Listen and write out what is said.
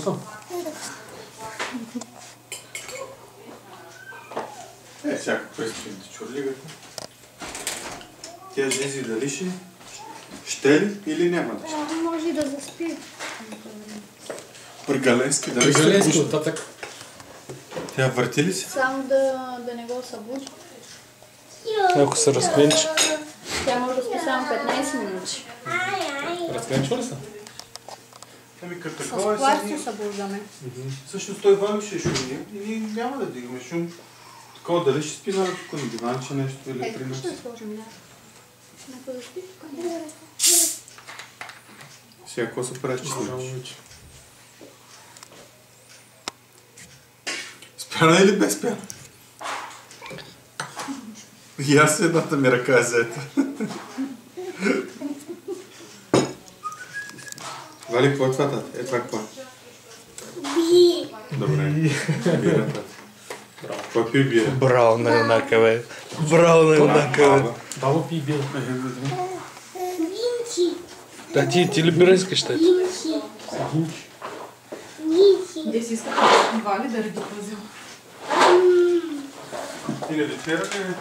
съм. Всяко престъпните чурлигата. Тя Жези дали ще ли или няма да ще? Може и да заспи. При Галенски дали ще? При Галенски оттатък. Тя върти ли се? Само да не го събуди. Ако се разклинчи. Тя може да спи само 15 минути. Разкренчва ли се? Ами като С такова плащ е се събуждаме. всъщност той Вано ще шуми и ние няма да дигаме шум. Такова дали ще спи на диванче нещо или при Тук нас. ще сложим някакво. Нека да спи тук. Сега какво се правиш, че Вече. Спяна или без спяна? И аз едната ми ръка е заета. Вали, какво е това, тата? Е, това какво е? Добре. Бира, тата. Какво пи бира? Браво на юнака, бе. Браво на юнака, бе. Бабо пи бил. Да, ти ли бира искаш, тати? Де си иска Вали да реди пазил. Ти не дефира ли?